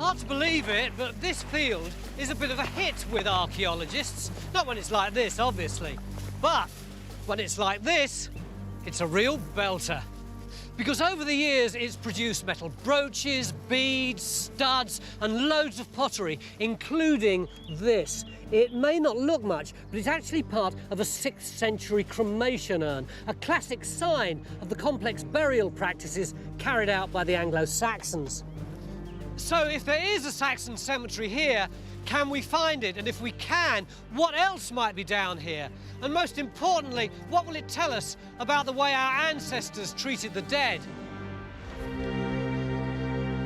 Hard to believe it, but this field is a bit of a hit with archaeologists. Not when it's like this, obviously. But when it's like this, it's a real belter. Because over the years, it's produced metal brooches, beads, studs, and loads of pottery, including this. It may not look much, but it's actually part of a 6th century cremation urn, a classic sign of the complex burial practices carried out by the Anglo-Saxons. So if there is a Saxon cemetery here, can we find it? And if we can, what else might be down here? And most importantly, what will it tell us about the way our ancestors treated the dead?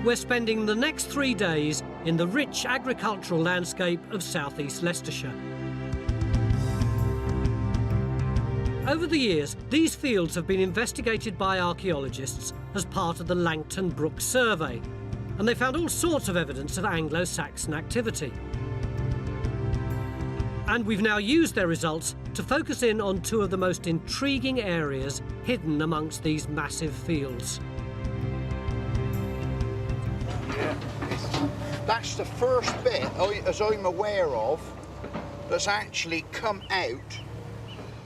We're spending the next 3 days in the rich agricultural landscape of southeast Leicestershire. Over the years, these fields have been investigated by archaeologists as part of the Langton Brook Survey, and they found all sorts of evidence of Anglo-Saxon activity. And we've now used their results to focus in on 2 of the most intriguing areas hidden amongst these massive fields. Yeah, that's the first bit, as I'm aware of, that's actually come out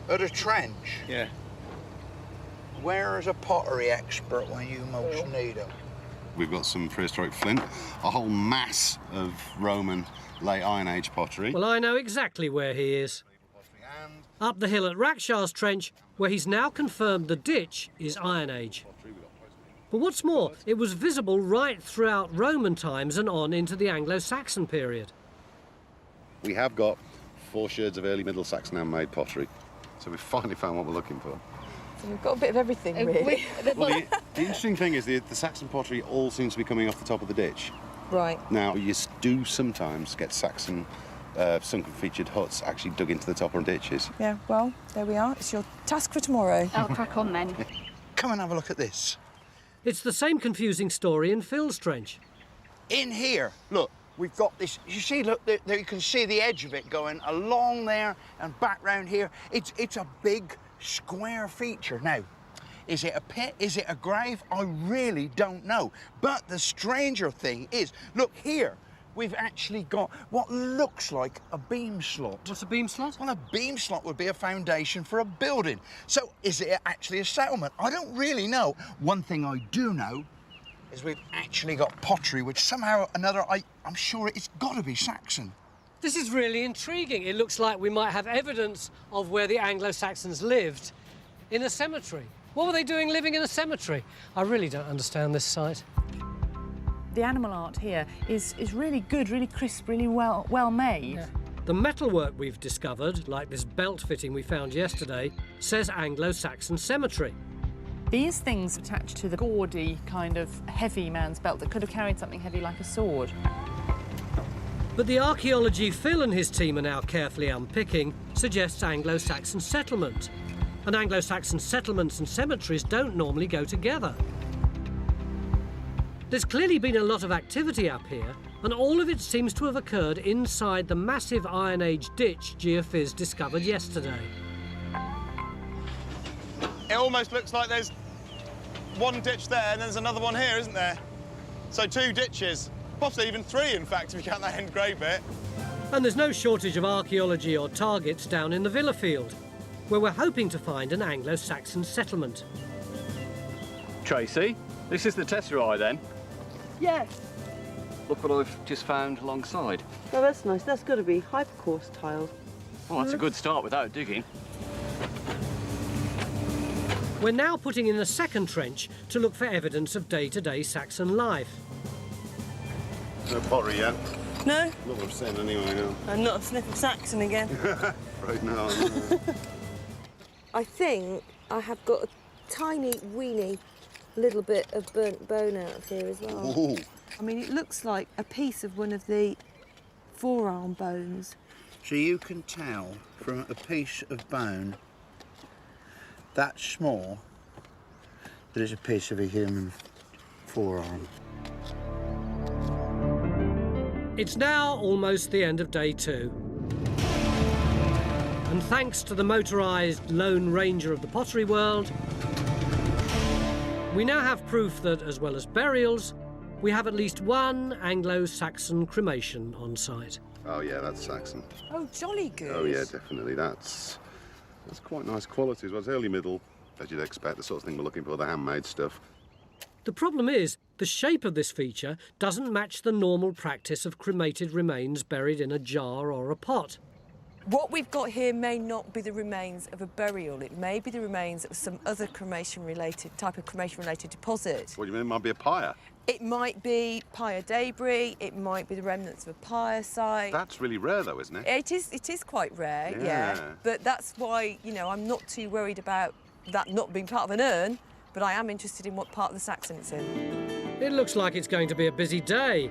of the trench. Yeah. Where is a pottery expert when you most need them? We've got some prehistoric flint, a whole mass of Roman late Iron Age pottery. Well, I know exactly where he is. Up the hill at Rackshaw's Trench, where he's now confirmed the ditch is Iron Age. But what's more, it was visible right throughout Roman times and on into the Anglo-Saxon period. We have got 4 sherds of early Middle Saxon handmade pottery, so we've finally found what we're looking for. So we've got a bit of everything, really. Well, the interesting thing is the Saxon pottery all seems to be coming off the top of the ditch. Right. Now, you do sometimes get Saxon sunken featured huts actually dug into the top of ditches. Yeah, well, there we are. It's your task for tomorrow. I'll crack on then. Come and have a look at this. It's the same confusing story in Phil's Trench. In here, look, we've got this, you see, look, there you can see the edge of it going along there and back round here. It's a big square feature. Now, is it a pit? Is it a grave? I really don't know. But the stranger thing is, look here, we've actually got what looks like a beam slot. What's a beam slot? Well, a beam slot would be a foundation for a building. So is it actually a settlement? I don't really know. One thing I do know is we've actually got pottery, which somehow or another, I'm sure it's got to be Saxon. This is really intriguing. It looks like we might have evidence of where the Anglo-Saxons lived in a cemetery. What were they doing living in a cemetery? I really don't understand this site. The animal art here is really good, really crisp, really well made. Yeah. The metalwork we've discovered, like this belt fitting we found yesterday, says Anglo-Saxon cemetery. These things attached to the gaudy kind of heavy man's belt that could have carried something heavy like a sword. But the archaeology Phil and his team are now carefully unpicking suggests Anglo-Saxon settlement. And Anglo-Saxon settlements and cemeteries don't normally go together. There's clearly been a lot of activity up here, and all of it seems to have occurred inside the massive Iron Age ditch Geophys discovered yesterday. It almost looks like there's one ditch there and there's another one here, isn't there? So 2 ditches, possibly even 3, in fact, if you count that end grey bit. And there's no shortage of archaeology or targets down in the Villa Field, where we're hoping to find an Anglo-Saxon settlement. Tracy, this is the tesserae then? Yes. Look what I've just found alongside. Oh, that's nice. That's got to be hypercourse tiled. Well, that's a good start without digging. We're now putting in a second trench to look for evidence of day-to-day Saxon life. No pottery yet. No? Not what I'm saying anyway now. And not a sniff of Saxon again. Right now. I think I have got a tiny, weeny little bit of burnt bone out of here as well. Ooh. I mean, it looks like a piece of one of the forearm bones. So you can tell from a piece of bone that small that it's a piece of a human forearm. It's now almost the end of day 2. And thanks to the motorised Lone Ranger of the pottery world, we now have proof that, as well as burials, we have at least one Anglo-Saxon cremation on site. Oh yeah, that's Saxon. Oh, jolly good. Oh yeah, definitely. That's quite nice quality as well. It's early middle, as you'd expect, the sort of thing we're looking for, the handmade stuff. The problem is, the shape of this feature doesn't match the normal practice of cremated remains buried in a jar or a pot. What we've got here may not be the remains of a burial. It may be the remains of some other type of cremation-related deposit. What do you mean? It might be a pyre? It might be pyre debris. It might be the remnants of a pyre site. That's really rare, though, isn't it? It is quite rare, yeah. But that's why, you know, I'm not too worried about that not being part of an urn, but I am interested in what part of the Saxon it's in. It looks like it's going to be a busy day,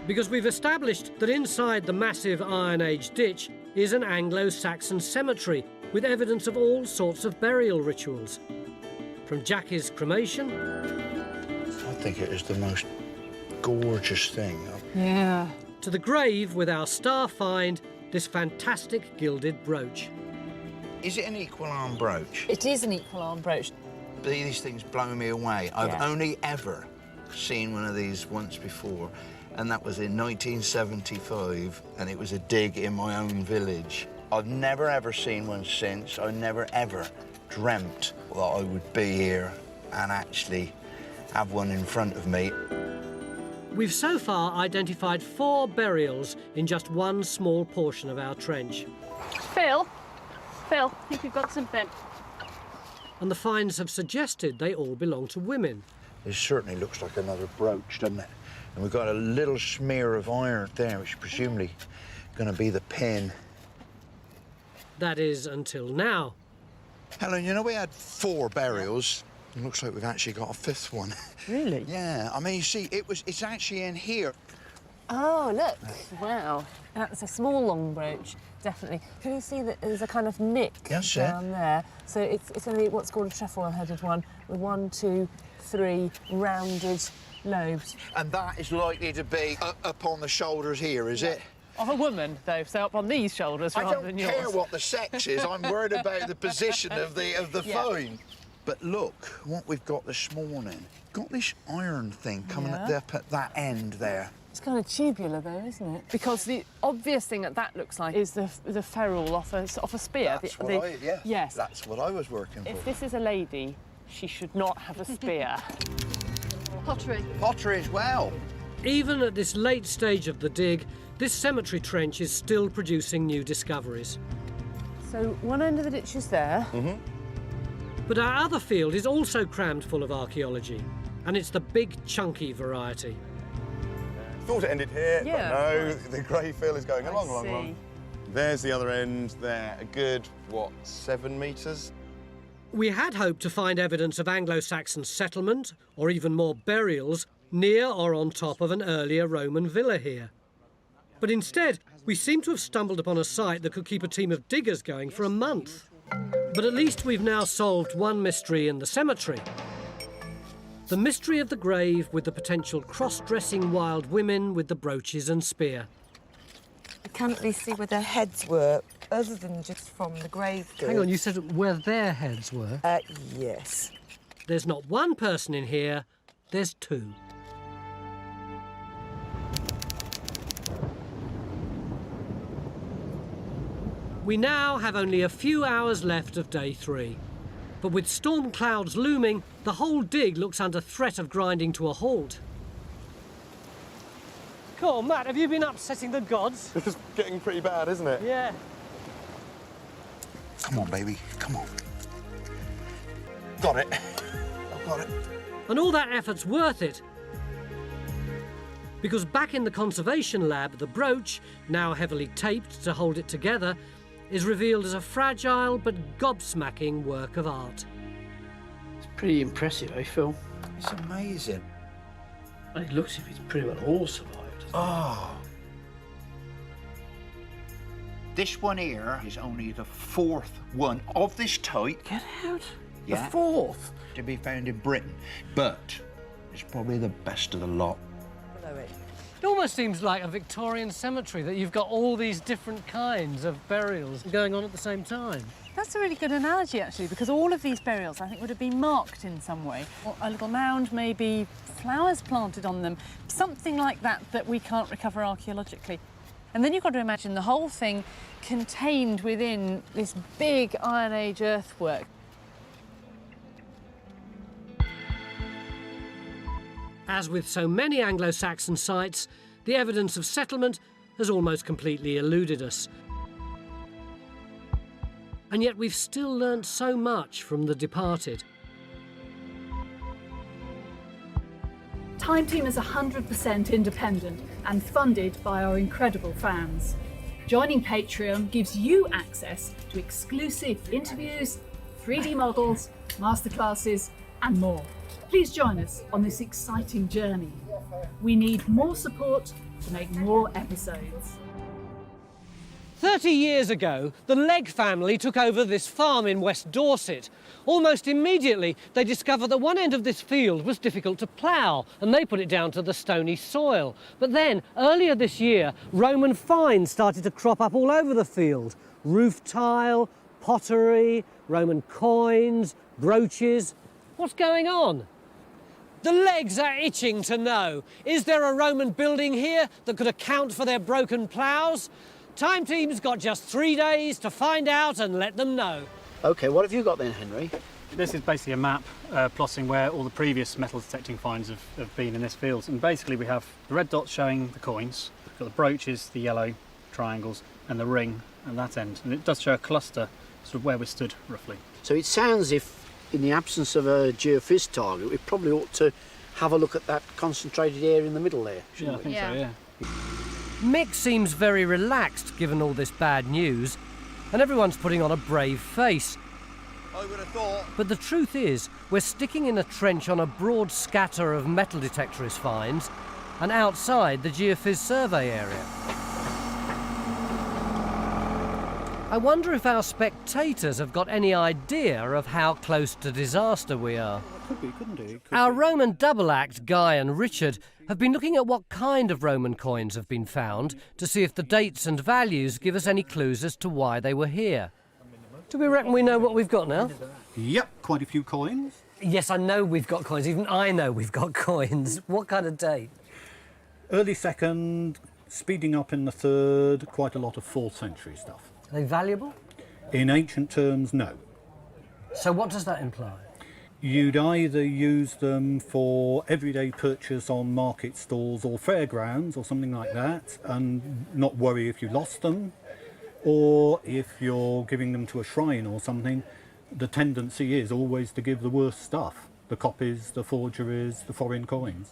because we've established that inside the massive Iron Age ditch is an Anglo-Saxon cemetery with evidence of all sorts of burial rituals. From Jackie's cremation... I think it is the most gorgeous thing. Yeah. ...to the grave with our star find, this fantastic gilded brooch. Is it an equal arm brooch? It is an equal arm brooch. These things blow me away. I've only ever seen one of these once before, and that was in 1975, and it was a dig in my own village. I've never ever seen one since. I never ever dreamt that I would be here and actually have one in front of me. We've so far identified 4 burials in just one small portion of our trench. Phil, I think we've got something. And the finds have suggested they all belong to women. It certainly looks like another brooch, doesn't it? And we've got a little smear of iron there, which is presumably going to be the pin. That is, until now. Helen, you know, we had 4 burials. It looks like we've actually got a 5th one. Really? Yeah, I mean, you see, it's actually in here. Oh, look. Wow. That's a small long brooch, definitely. Can you see that there's a kind of nick down there? So it's only what's called a trefoil-headed one, with 1, 2, 3 rounded lobes. And that is likely to be up on the shoulders here, is it? Of a woman, though, so up on these shoulders rather than yours. I don't care what the sex is. I'm worried about the position of the find. But look what we've got this morning. Got this iron thing coming up at that end there. It's kind of tubular, though, isn't it? Because the obvious thing that looks like is the ferrule off a spear. That's Yes. That's what I was working for. If this is a lady, she should not have a spear. Pottery. Pottery as well. Even at this late stage of the dig, this cemetery trench is still producing new discoveries. So one end of the ditch is there. Mm-hmm. But our other field is also crammed full of archaeology, and it's the big, chunky variety. Thought it ended here, Yeah, but no, the grave fill is going along. There's the other end there, a good, what, 7 metres? We had hoped to find evidence of Anglo-Saxon settlement, or even more burials, near or on top of an earlier Roman villa here. But instead, we seem to have stumbled upon a site that could keep a team of diggers going for a month. But at least we've now solved one mystery in the cemetery. The mystery of the grave with the potential cross-dressing wild women with the brooches and spear. I can't really see where their heads were, other than just from the grave goods. Hang on, you said where their heads were? Yes. There's not one person in here, there's 2. We now have only a few hours left of day 3. But with storm clouds looming, the whole dig looks under threat of grinding to a halt. Cool, Matt, have you been upsetting the gods? It's getting pretty bad, isn't it? Yeah. Come on, baby, come on. Got it. I've got it. And all that effort's worth it. Because back in the conservation lab, the brooch, now heavily taped to hold it together, is revealed as a fragile but gobsmacking work of art. It's pretty impressive, eh, Phil? It's amazing. And it looks as if it's pretty well all survived. Oh. This one here is only the 4th one of this type. Get out. Yeah. The 4th. To be found in Britain. But it's probably the best of the lot. It almost seems like a Victorian cemetery, that you've got all these different kinds of burials going on at the same time. That's a really good analogy, actually, because all of these burials, I think, would have been marked in some way. Or a little mound, maybe flowers planted on them, something like that that we can't recover archaeologically. And then you've got to imagine the whole thing contained within this big Iron Age earthwork. As with so many Anglo-Saxon sites, the evidence of settlement has almost completely eluded us. And yet we've still learnt so much from the departed. Time Team is 100% independent and funded by our incredible fans. Joining Patreon gives you access to exclusive interviews, 3D models, masterclasses, and more. Please join us on this exciting journey. We need more support to make more episodes. 30 years ago, the Legg family took over this farm in West Dorset. Almost immediately, they discovered that one end of this field was difficult to plough, and they put it down to the stony soil. But then, earlier this year, Roman finds started to crop up all over the field. Roof tile, pottery, Roman coins, brooches. What's going on? The Leggs are itching to know. Is there a Roman building here that could account for their broken ploughs? Time Team's got just 3 days to find out and let them know. OK, what have you got then, Henry? This is basically a map plotting where all the previous metal detecting finds have been in this field. And basically we have the red dots showing the coins, we've got the brooches, the yellow triangles, and the ring at that end. And it does show a cluster, sort of where we stood, roughly. So it sounds if, in the absence of a geophys target, we probably ought to have a look at that concentrated area in the middle there, shouldn't we? I think so, yeah. Mick seems very relaxed given all this bad news, and everyone's putting on a brave face. I would have thought. But the truth is, we're sticking in a trench on a broad scatter of metal detectorist finds, and outside the geophys survey area. I wonder if our spectators have got any idea of how close to disaster we are. Could be, couldn't it? Our Roman double act, Guy and Richard, have been looking at what kind of Roman coins have been found to see if the dates and values give us any clues as to why they were here. Do we reckon we know what we've got now? Yep, quite a few coins. Yes, I know we've got coins. Even I know we've got coins. What kind of date? Early 2nd, speeding up in the 3rd, quite a lot of 4th century stuff. Are they valuable? In ancient terms, no. So what does that imply? You'd either use them for everyday purchase on market stalls or fairgrounds or something like that and not worry if you lost them, or if you're giving them to a shrine or something, the tendency is always to give the worst stuff, the copies, the forgeries, the foreign coins.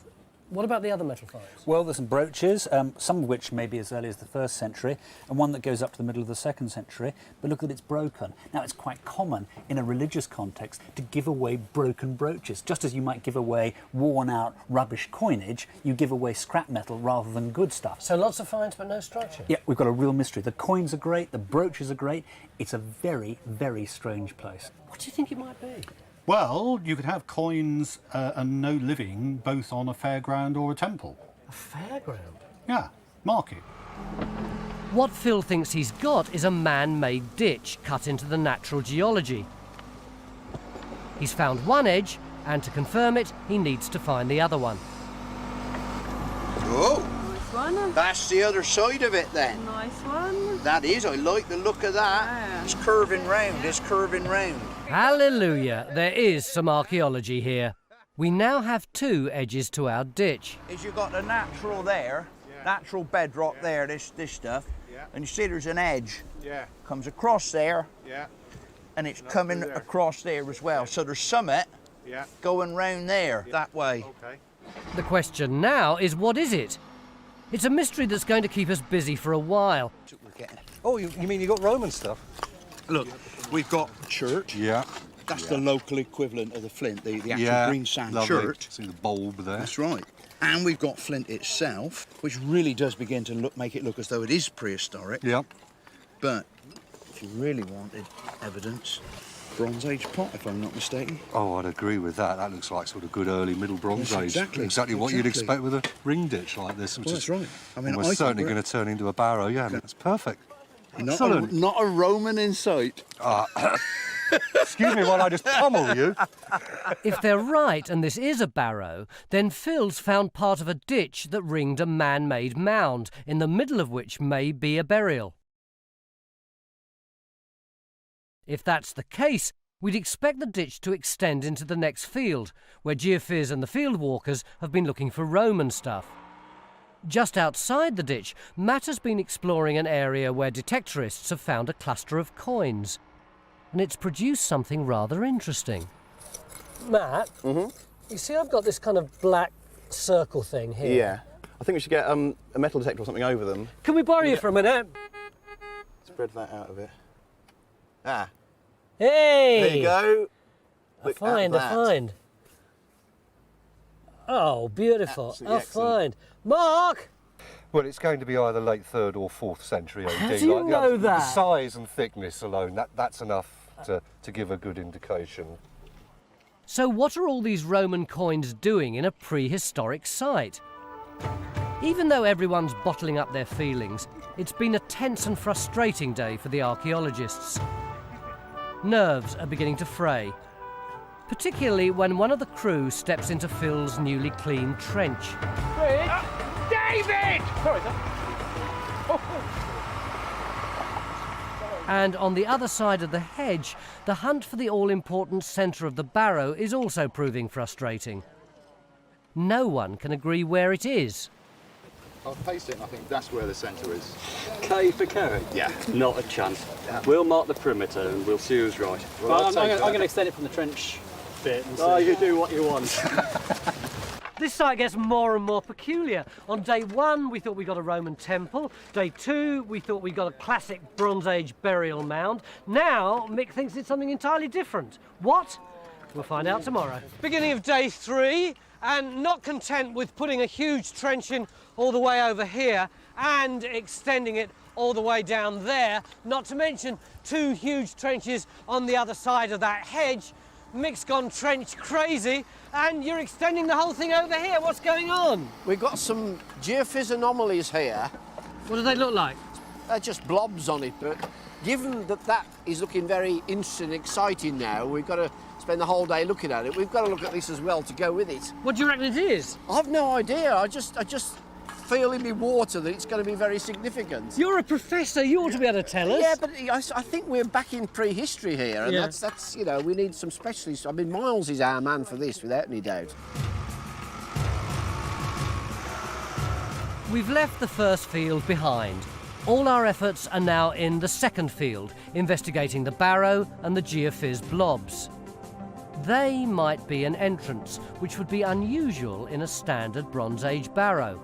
What about the other metal finds? Well, there's some brooches, some of which may be as early as the 1st century, and one that goes up to the middle of the 2nd century, but look that it's broken. Now, it's quite common in a religious context to give away broken brooches. Just as you might give away worn-out rubbish coinage, you give away scrap metal rather than good stuff. So lots of finds, but no structure? Yeah, we've got a real mystery. The coins are great, the brooches are great. It's a very, very strange place. What do you think it might be? Well, you could have coins and no living both on a fairground or a temple. A fairground? Yeah, market. What Phil thinks he's got is a man-made ditch cut into the natural geology. He's found one edge, and to confirm it, he needs to find the other one. Oh, Nice one. That's the other side of it then. Nice one. That is, I like the look of that. Yeah. It's curving round, it's curving round. Hallelujah, there is some archaeology here. We now have 2 edges to our ditch. Is you've got the natural there, natural bedrock there, this stuff, and you see there's an edge. Comes across there, and it's coming across there as well. So there's summit going round there, that way. The question now is, what is it? It's a mystery that's going to keep us busy for a while. Oh, you mean you got Roman stuff? Look, we've got church. Yeah. That's the local equivalent of the flint, the actual green sand church. See the bulb there. That's right. And we've got flint itself, which really does begin to make it look as though it is prehistoric. Yep. But if you really wanted evidence, Bronze Age pot, if I'm not mistaken. Oh, I'd agree with that. That looks like sort of good early Middle Bronze Yes, Age. Exactly what you'd expect with a ring ditch like this. Which Well, is that's right. I mean, almost certainly going to turn into a barrow. Yeah, that's perfect. Excellent. Not a Roman in sight. Excuse me while I just pummel you. If they're right and this is a barrow, then Phil's found part of a ditch that ringed a man-made mound, in the middle of which may be a burial. If that's the case, we'd expect the ditch to extend into the next field, where geophys and the field walkers have been looking for Roman stuff. Just outside the ditch, Matt has been exploring an area where detectorists have found a cluster of coins, and it's produced something rather interesting. Matt, you see I've got this kind of black circle thing here. Yeah. I think we should get a metal detector or something over them. Can we borrow you for a minute? Spread that out a bit. Ah. Hey! There you go. A find. Oh, beautiful. Absolutely excellent. Find. Mark! Well, it's going to be either late 3rd or 4th century AD. How do you know that? The size and thickness alone, that's enough to give a good indication. So what are all these Roman coins doing in a prehistoric site? Even though everyone's bottling up their feelings, it's been a tense and frustrating day for the archaeologists. Nerves are beginning to fray, particularly when one of the crew steps into Phil's newly cleaned trench. David! Sorry, sir. And on the other side of the hedge, the hunt for the all-important centre of the barrow is also proving frustrating. No one can agree where it is. I'll paste it and I think that's where the centre is. K for Kerry? Yeah. Not a chance. We'll mark the perimeter and we'll see who's right. Well, I'm going to extend it from the trench bit. And oh, you do what you want. This site gets more and more peculiar. On day 1, we thought we got a Roman temple. Day 2, we thought we got a classic Bronze Age burial mound. Now, Mick thinks it's something entirely different. What? We'll find out tomorrow. Beginning of day 3, and not content with putting a huge trench in all the way over here and extending it all the way down there, not to mention 2 huge trenches on the other side of that hedge, Mick's gone trench crazy, and you're extending the whole thing over here. What's going on? We've got some geophys anomalies here. What do they look like? They're just blobs on it, but given that that is looking very interesting and exciting now, we've got to spend the whole day looking at it. We've got to look at this as well to go with it. What do you reckon it is? I've no idea. I just feel in me water that it's going to be very significant. You're a professor, you ought to be able to tell us. Yeah, but I think we're back in prehistory here, and Yeah. that's you know, we need some specialists. I mean, Miles is our man for this, without any doubt. We've left the first field behind. All our efforts are now in the second field, investigating the barrow and the geophys blobs. They might be an entrance, which would be unusual in a standard Bronze Age barrow.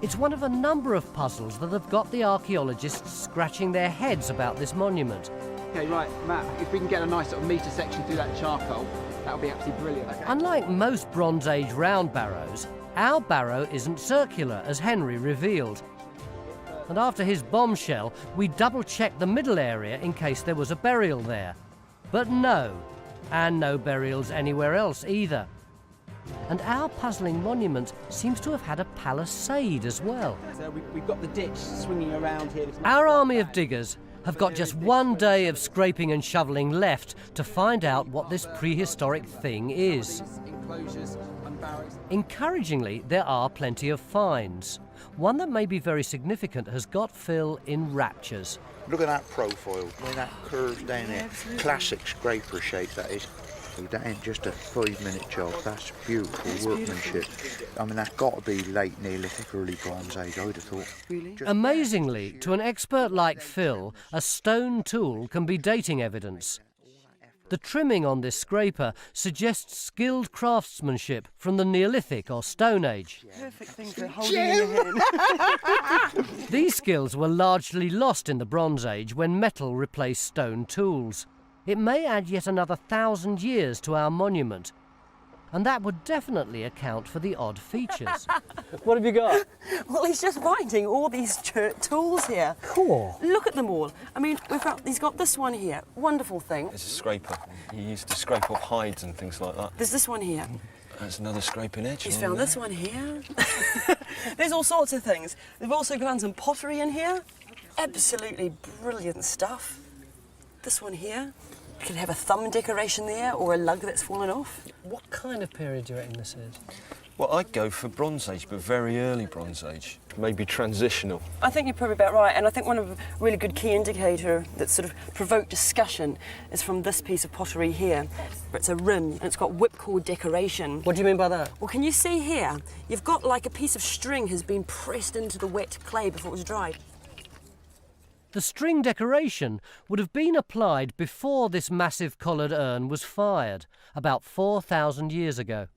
It's one of a number of puzzles that have got the archaeologists scratching their heads about this monument. Okay, right, Matt, if we can get a nice sort of metre section through that charcoal, that would be absolutely brilliant. Okay. Unlike most Bronze Age round barrows, our barrow isn't circular, as Henry revealed. And after his bombshell, we double-checked the middle area in case there was a burial there. But no, and no burials anywhere else either. And our puzzling monument seems to have had a palisade as well. So we've got the ditch swinging around here. Our army of diggers have got just one day of scraping and shoveling left to find out what this prehistoric thing is. Encouragingly, there are plenty of finds. One that may be very significant has got Phil in raptures. Look at that profile, where that curves down there. Classic scraper shape, that is. That ain't just a 5-minute job, that's beautiful workmanship. I mean, that's got to be late Neolithic, early Bronze Age, I'd have thought. Really? Amazingly, to an expert like Phil, a stone tool can be dating evidence. The trimming on this scraper suggests skilled craftsmanship from the Neolithic or Stone Age. Perfect thing for holding in your hand. These skills were largely lost in the Bronze Age when metal replaced stone tools. It may add yet another 1,000 years to our monument. And that would definitely account for the odd features. What have you got? Well, he's just finding all these church tools here. Cool. Look at them all. I mean, he's got this one here. Wonderful thing. It's a scraper. He used to scrape off hides and things like that. There's this one here. That's another scraping edge. He's found this one here. There's all sorts of things. They've also found some pottery in here. Absolutely brilliant stuff. This one here. You could have a thumb decoration there or a lug that's fallen off. What kind of period do you reckon this is? Well, I'd go for Bronze Age, but very early Bronze Age. Maybe transitional. I think you're probably about right, and I think one of a really good key indicator that sort of provoked discussion is from this piece of pottery here. It's a rim, and it's got whipcord decoration. What do you mean by that? Well, can you see here? You've got like a piece of string has been pressed into the wet clay before it was dried. The string decoration would have been applied before this massive collared urn was fired, about 4,000 years ago.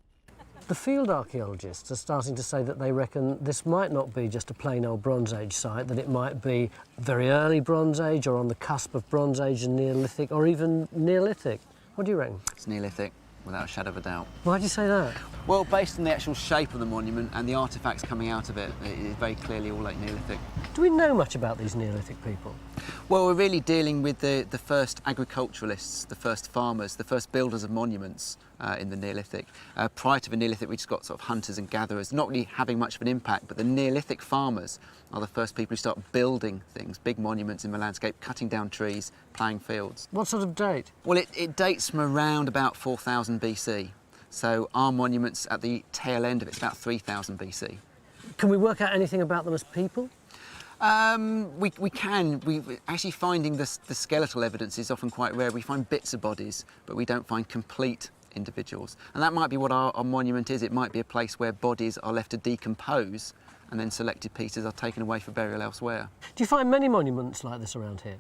The field archaeologists are starting to say that they reckon this might not be just a plain old Bronze Age site, that it might be very early Bronze Age or on the cusp of Bronze Age and Neolithic, or even Neolithic. What do you reckon? It's Neolithic, without a shadow of a doubt. Why do you say that? Well, based on the actual shape of the monument and the artefacts coming out of it, it is very clearly all like Neolithic. Do we know much about these Neolithic people? Well, we're really dealing with the first agriculturalists, the first farmers, the first builders of monuments in the Neolithic. Prior to the Neolithic, we just got sort of hunters and gatherers, not really having much of an impact, but the Neolithic farmers are the first people who start building things, big monuments in the landscape, cutting down trees, ploughing fields. What sort of date? Well, it dates from around about 4000 BC. So our monument's at the tail end of it's about 3000 BC. Can we work out anything about them as people? We can. Actually finding the skeletal evidence is often quite rare. We find bits of bodies, but we don't find complete individuals. And that might be what our monument is. It might be a place where bodies are left to decompose and then selected pieces are taken away for burial elsewhere. Do you find many monuments like this around here?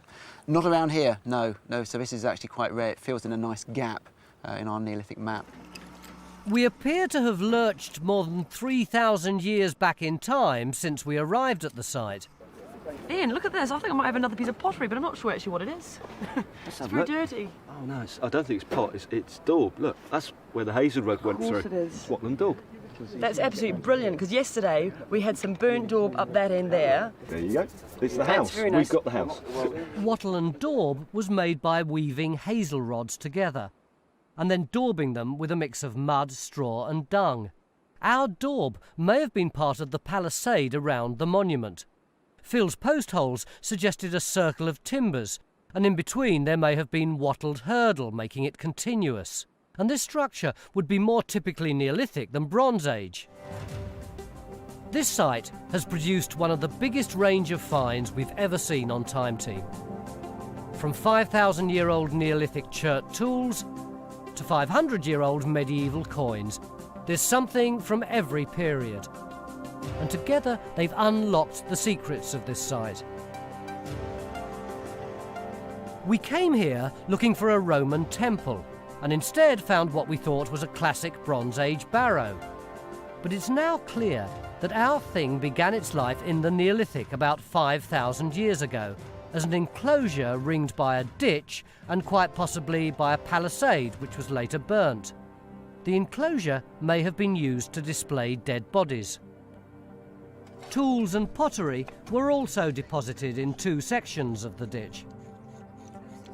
Not around here, no. So this is actually quite rare. It fills in a nice gap in our Neolithic map. We appear to have lurched more than 3,000 years back in time since we arrived at the site. Ian, look at this. I think I might have another piece of pottery, but I'm not sure actually what it is. It's very dirty. Oh no, I don't think it's pot, it's daub. Look, that's where the hazel rug went through. Of course it is. It's Watland daub. That's absolutely brilliant, because yesterday we had some burnt daub up that end there. There you go. It's the That's house. very nice. We've got the house. Wattle and daub was made by weaving hazel rods together and then daubing them with a mix of mud, straw and dung. Our daub may have been part of the palisade around the monument. Phil's post holes suggested a circle of timbers, and in between there may have been wattled hurdle, making it continuous. And this structure would be more typically Neolithic than Bronze Age. This site has produced one of the biggest range of finds we've ever seen on Time Team. From 5,000-year-old Neolithic chert tools to 500-year-old medieval coins, there's something from every period. And together they've unlocked the secrets of this site. We came here looking for a Roman temple and instead found what we thought was a classic Bronze Age barrow. But it's now clear that our thing began its life in the Neolithic about 5,000 years ago as an enclosure ringed by a ditch and quite possibly by a palisade which was later burnt. The enclosure may have been used to display dead bodies. Tools and pottery were also deposited in two sections of the ditch.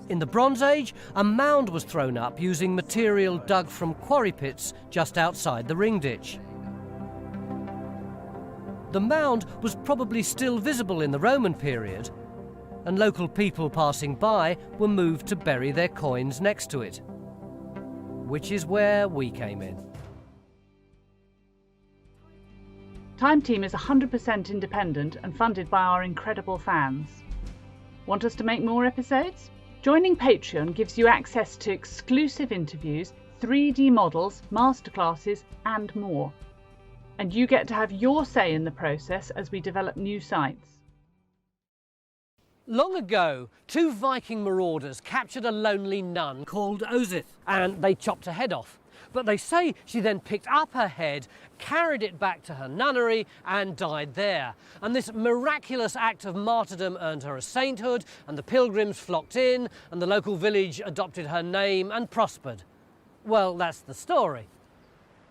In the Bronze Age, a mound was thrown up using material dug from quarry pits just outside the ring ditch. The mound was probably still visible in the Roman period, and local people passing by were moved to bury their coins next to it, which is where we came in. Time Team is 100% independent and funded by our incredible fans. Want us to make more episodes? Joining Patreon gives you access to exclusive interviews, 3D models, masterclasses and more. And you get to have your say in the process as we develop new sites. Long ago, two Viking marauders captured a lonely nun called Osyth, and they chopped her head off. But they say she then picked up her head, carried it back to her nunnery and died there. And this miraculous act of martyrdom earned her a sainthood, and the pilgrims flocked in, and the local village adopted her name and prospered. Well, that's the story.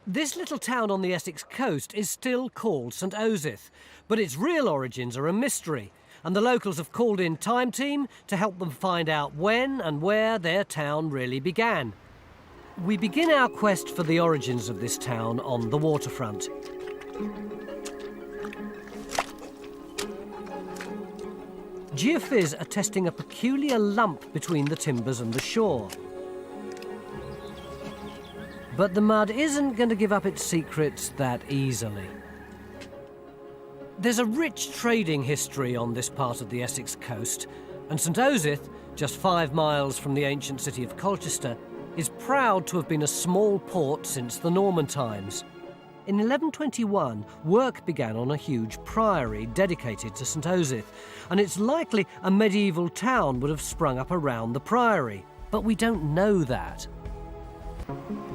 This little town on the Essex coast is still called St Osyth, but its real origins are a mystery, and the locals have called in Time Team to help them find out when and where their town really began. We begin our quest for the origins of this town on the waterfront. Geophys are testing a peculiar lump between the timbers and the shore. But the mud isn't going to give up its secrets that easily. There's a rich trading history on this part of the Essex coast, and St Osyth, just 5 miles from the ancient city of Colchester, is proud to have been a small port since the Norman times. In 1121, work began on a huge priory dedicated to St Osyth, and it's likely a medieval town would have sprung up around the priory, but we don't know that.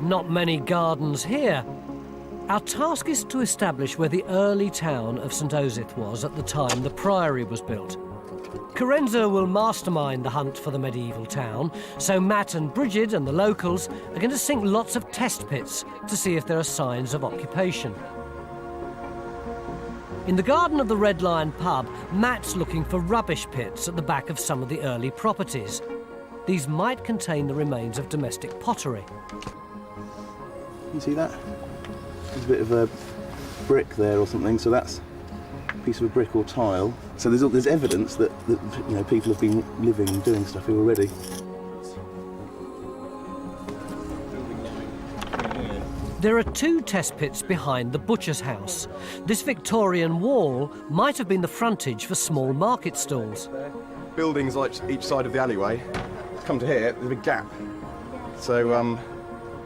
Not many gardens here. Our task is to establish where the early town of St Osyth was at the time the priory was built. Carenza will mastermind the hunt for the medieval town, so Matt and Bridget and the locals are going to sink lots of test pits to see if there are signs of occupation. In the garden of the Red Lion pub, Matt's looking for rubbish pits at the back of some of the early properties. These might contain the remains of domestic pottery. You see that? There's a bit of a brick there or something, so that's a piece of a brick or tile. So there's evidence that you know, people have been living and doing stuff here already. There are 2 test pits behind the butcher's house. This Victorian wall might have been the frontage for small market stalls. Buildings like each side of the alleyway. Come to here, there's a big gap. So, there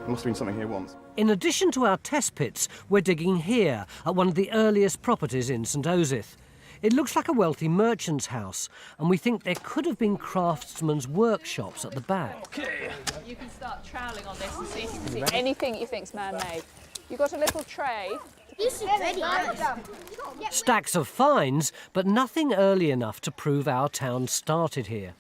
must have been something here once. In addition to our test pits, we're digging here at one of the earliest properties in St Osyth. It looks like a wealthy merchant's house, and we think there could have been craftsmen's workshops at the back. Okay. You can start troweling on this and see if you can see anything you think's man-made. You've got a little tray. This is very nice. Stacks of finds, but nothing early enough to prove our town started here.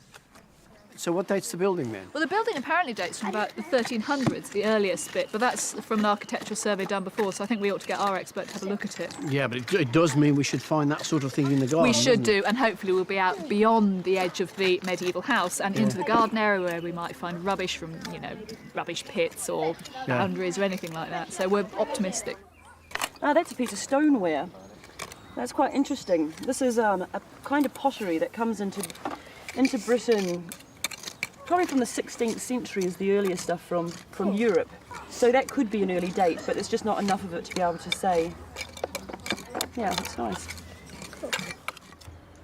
So what dates the building then? Well, the building apparently dates from about the 1300s, the earliest bit, but that's from an architectural survey done before, so I think we ought to get our expert to have a look at it. Yeah, but it does mean we should find that sort of thing in the garden. We should do, and hopefully we'll be out beyond the edge of the medieval house and into the garden area where we might find rubbish from, you know, rubbish pits or boundaries or anything like that. So we're optimistic. Ah, that's a piece of stoneware. That's quite interesting. This is a kind of pottery that comes into Britain. Probably from the 16th century is the earliest stuff from Europe. So that could be an early date, but there's just not enough of it to be able to say. Yeah, it's nice.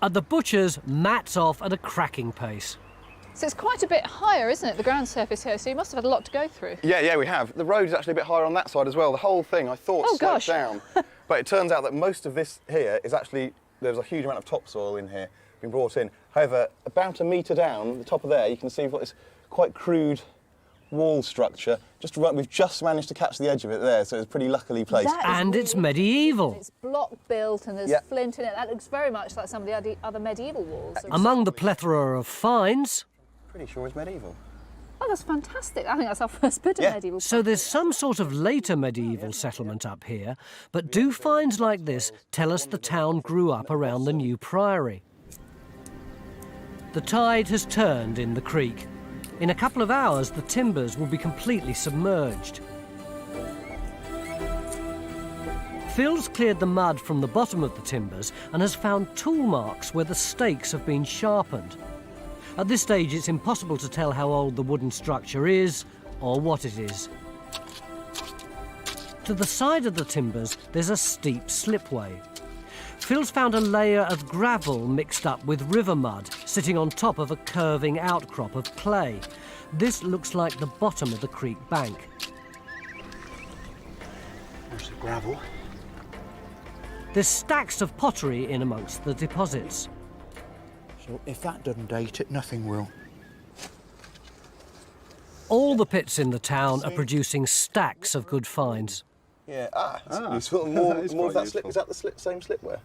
At the butcher's, Matt's off at a cracking pace. So it's quite a bit higher, isn't it, the ground surface here? So you must have had a lot to go through. Yeah, we have. The road is actually a bit higher on that side as well. The whole thing, I thought, sloped down. But it turns out that most of this here is actually, there's a huge amount of topsoil in here been brought in. However, about a metre down, the top of there, you can see we've got this quite crude wall structure. We've just managed to catch the edge of it there, so it's pretty luckily placed. And it's medieval. It's block built and there's flint in it. That looks very much like some of the other medieval walls. Among the plethora of finds... Pretty sure it's medieval. Oh, that's fantastic. I think that's our first bit of medieval. So there's some sort of later medieval settlement up here, but do finds like this tell us the town grew up around the new priory? The tide has turned in the creek. In a couple of hours, the timbers will be completely submerged. Phil's cleared the mud from the bottom of the timbers and has found tool marks where the stakes have been sharpened. At this stage, it's impossible to tell how old the wooden structure is or what it is. To the side of the timbers, there's a steep slipway. Phil's found a layer of gravel mixed up with river mud sitting on top of a curving outcrop of clay. This looks like the bottom of the creek bank. There's the gravel. There's stacks of pottery in amongst the deposits. So if that doesn't date it, nothing will. All the pits in the town are producing stacks of good finds. Yeah, that's useful. More of that slip. Is that the same slipware?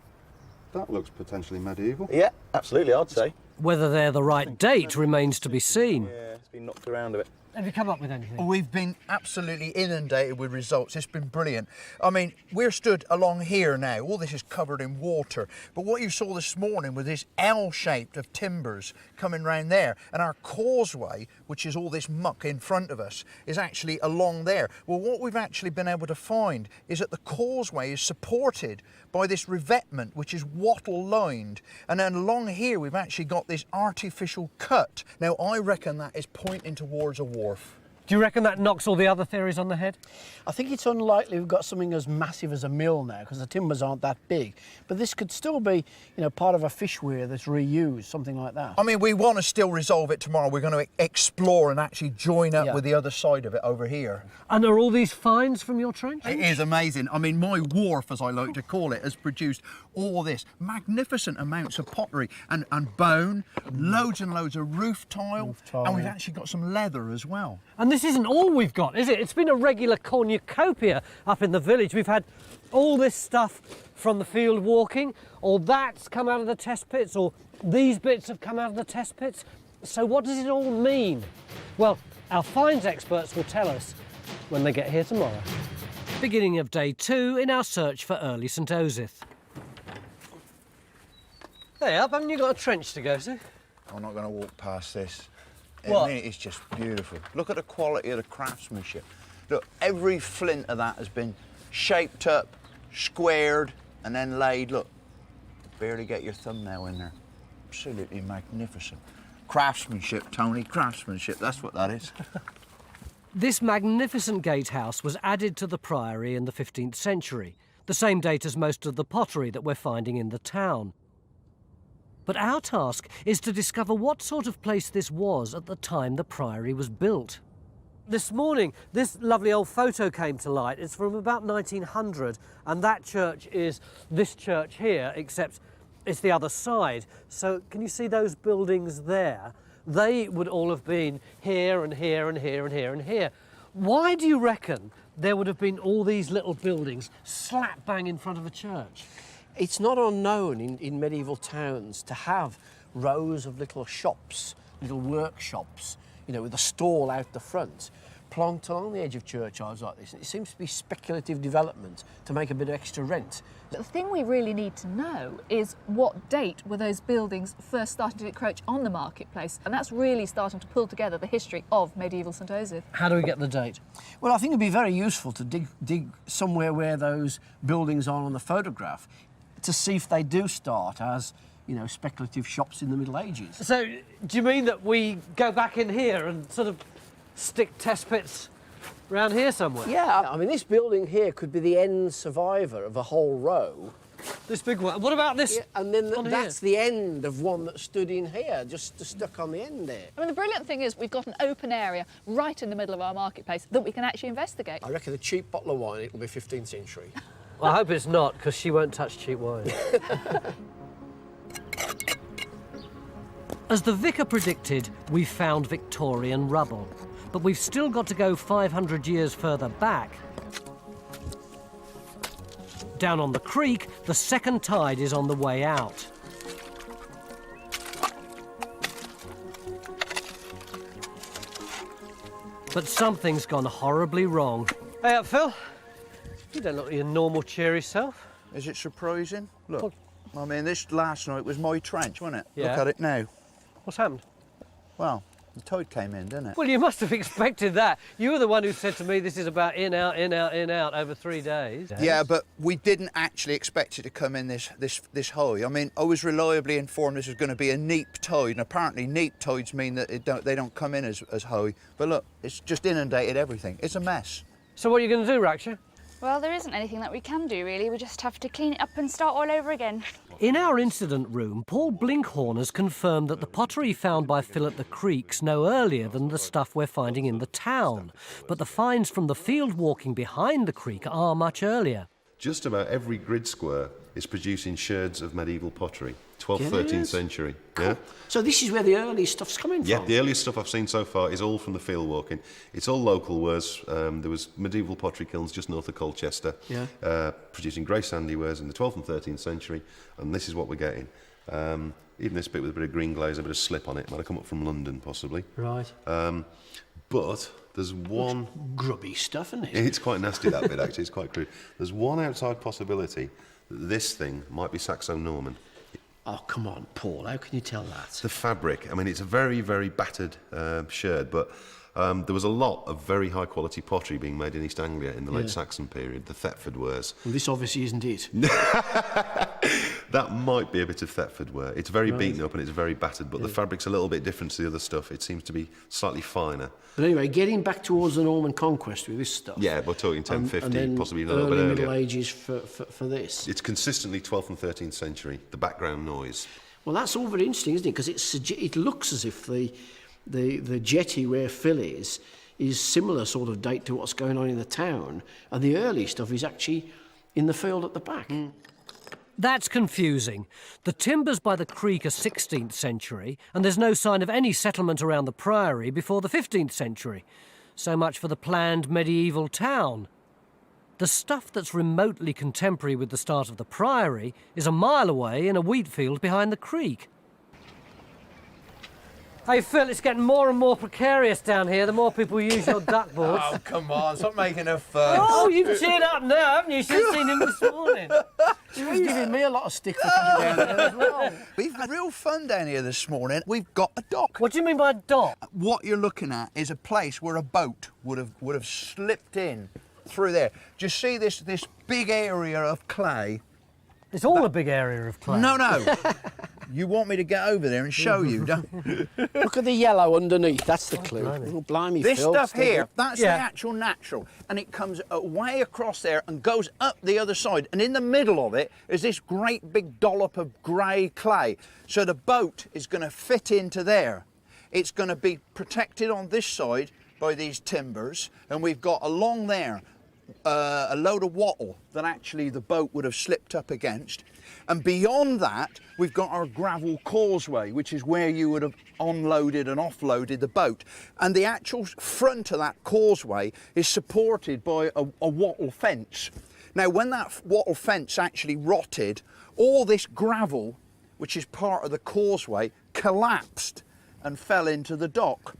That looks potentially medieval. Yeah, absolutely, I'd say. Whether they're the right date remains to be seen. Yeah, it's been knocked around a bit. Have you come up with anything? We've been absolutely inundated with results. It's been brilliant. I mean, we're stood along here now. All this is covered in water. But what you saw this morning was this L-shaped of timbers coming round there. And our causeway, which is all this muck in front of us, is actually along there. Well, what we've actually been able to find is that the causeway is supported by this revetment, which is wattle-lined. And then along here, we've actually got this artificial cut. Now, I reckon that is pointing towards a wharf. Do you reckon that knocks all the other theories on the head? I think it's unlikely we've got something as massive as a mill now, because the timbers aren't that big. But this could still be, you know, part of a fish weir that's reused, something like that. I mean, we want to still resolve it tomorrow. We're going to explore and actually join up with the other side of it over here. And are all these finds from your trench? It is amazing. I mean, my wharf, as I like to call it, has produced all this magnificent amounts of pottery and bone, loads and loads of roof tile, and we've actually got some leather as well. And this isn't all we've got, is it? It's been a regular cornucopia up in the village. We've had all this stuff from the field walking, or that's come out of the test pits, or these bits have come out of the test pits. So what does it all mean? Well, our finds experts will tell us when they get here tomorrow. Beginning of day 2 in our search for early St Osyth. Hey, up, haven't you got a trench to go to? I'm not going to walk past this. What? I mean, it's just beautiful. Look at the quality of the craftsmanship. Look, every flint of that has been shaped up, squared, and then laid. Look, barely get your thumbnail in there. Absolutely magnificent. Craftsmanship, Tony, craftsmanship, that's what that is. This magnificent gatehouse was added to the priory in the 15th century, the same date as most of the pottery that we're finding in the town. But our task is to discover what sort of place this was at the time the priory was built. This morning, this lovely old photo came to light. It's from about 1900, and that church is this church here, except it's the other side. So can you see those buildings there? They would all have been here and here and here and here and here. Why do you reckon there would have been all these little buildings slap bang in front of a church? It's not unknown in medieval towns to have rows of little shops, little workshops, you know, with a stall out the front, plonked along the edge of churchyards like this. And it seems to be speculative development to make a bit of extra rent. The thing we really need to know is what date were those buildings first starting to encroach on the marketplace, and that's really starting to pull together the history of medieval St Osyth. How do we get the date? Well, I think it'd be very useful to dig somewhere where those buildings are on the photograph to see if they do start as, you know, speculative shops in the Middle Ages. So, do you mean that we go back in here and sort of stick test pits around here somewhere? Yeah, I mean, this building here could be the end survivor of a whole row. This big one. What about this? Yeah, and then that's the end of one that stood in here, just stuck on the end there. I mean, the brilliant thing is we've got an open area right in the middle of our marketplace that we can actually investigate. I reckon a cheap bottle of wine, it'll be 15th century. Well, I hope it's not, because she won't touch cheap wine. As the vicar predicted, we've found Victorian rubble, but we've still got to go 500 years further back. Down on the creek, the second tide is on the way out. But something's gone horribly wrong. Hey up, Phil. You don't look like your normal cheery self. Is it surprising? Look, I mean, this last night was my trench, wasn't it? Yeah. Look at it now. What's happened? Well, the tide came in, didn't it? Well, you must have expected that. You were the one who said to me this is about in, out, in, out, in, out over 3 days. Yeah, but we didn't actually expect it to come in this high. I mean, I was reliably informed this was going to be a neap tide, and apparently neap tides mean that they don't come in as high. But look, it's just inundated everything. It's a mess. So what are you going to do, Raksha? Well, there isn't anything that we can do, really. We just have to clean it up and start all over again. In our incident room, Paul Blinkhorn has confirmed that the pottery found by Phil at the creek's no earlier than the stuff we're finding in the town. But the finds from the field walking behind the creek are much earlier. Just about every grid square is producing sherds of medieval pottery, 12th, 13th century. Cool. Yeah. So this is where the early stuff's coming from? Yeah, the earliest stuff I've seen so far is all from the field walking. It's all local wares. There was medieval pottery kilns just north of Colchester, producing grey sandy wares in the 12th and 13th century, and this is what we're getting. Even this bit with a bit of green glaze, a bit of slip on it, might have come up from London, possibly. Right. But there's one... grubby stuff, isn't it? It's quite nasty, that bit, actually. It's quite crude. There's one outside possibility that this thing might be Saxon-Norman. Oh, come on, Paul, how can you tell that? The fabric. I mean, it's a very, very battered sherd, but there was a lot of very high-quality pottery being made in East Anglia in the late Saxon period, the Thetford wares. Well, this obviously isn't it. That might be a bit of Thetford ware. It's very beaten up and it's very battered, but the fabric's a little bit different to the other stuff. It seems to be slightly finer. But anyway, getting back towards the Norman conquest with this stuff. Yeah, we're talking 1050, and possibly a little bit early earlier. Middle Ages for this. It's consistently 12th and 13th century, the background noise. Well, that's all very interesting, isn't it? Because it looks as if the jetty where Phil is similar sort of date to what's going on in the town, and the early stuff is actually in the field at the back. That's confusing. The timbers by the creek are 16th century, and there's no sign of any settlement around the priory before the 15th century. So much for the planned medieval town. The stuff that's remotely contemporary with the start of the priory is a mile away in a wheat field behind the creek. Hey Phil, it's getting more and more precarious down here the more people use your duckboards. Oh, come on, stop making a fuss. Oh, you've cheered up now, haven't you? You should have seen him this morning. He was giving me a lot of stick for coming down there as well. We've had real fun down here this morning. We've got a dock. What do you mean by a dock? What you're looking at is a place where a boat would have slipped in through there. Do you see this big area of clay? It's all a big area of clay. No. You want me to get over there and show you, don't you? Look at the yellow underneath, that's the clue. Oh, blimey, This Phil, stuff steady. here, that's the actual natural, and it comes way across there and goes up the other side, and in the middle of it is this great big dollop of grey clay. So the boat is going to fit into there. It's going to be protected on this side by these timbers, and we've got along there a load of wattle that actually the boat would have slipped up against. And beyond that, we've got our gravel causeway, which is where you would have unloaded and offloaded the boat. And the actual front of that causeway is supported by a wattle fence. Now, when that wattle fence actually rotted, all this gravel, which is part of the causeway, collapsed and fell into the dock.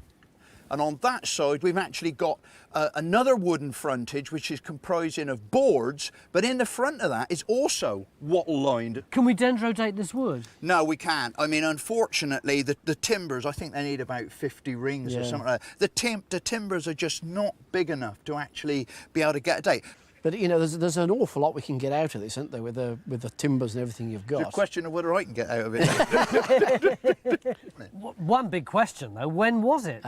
And on that side, we've actually got another wooden frontage, which is comprising of boards, but in the front of that is also wattle-lined. Can we dendrodate this wood? No, we can't. I mean, unfortunately, the timbers, I think they need about 50 rings or something like that. The timbers are just not big enough to actually be able to get a date. But, you know, there's an awful lot we can get out of this, isn't there, with the timbers and everything you've got. It's a question of whether I can get out of it. One big question, though, when was it?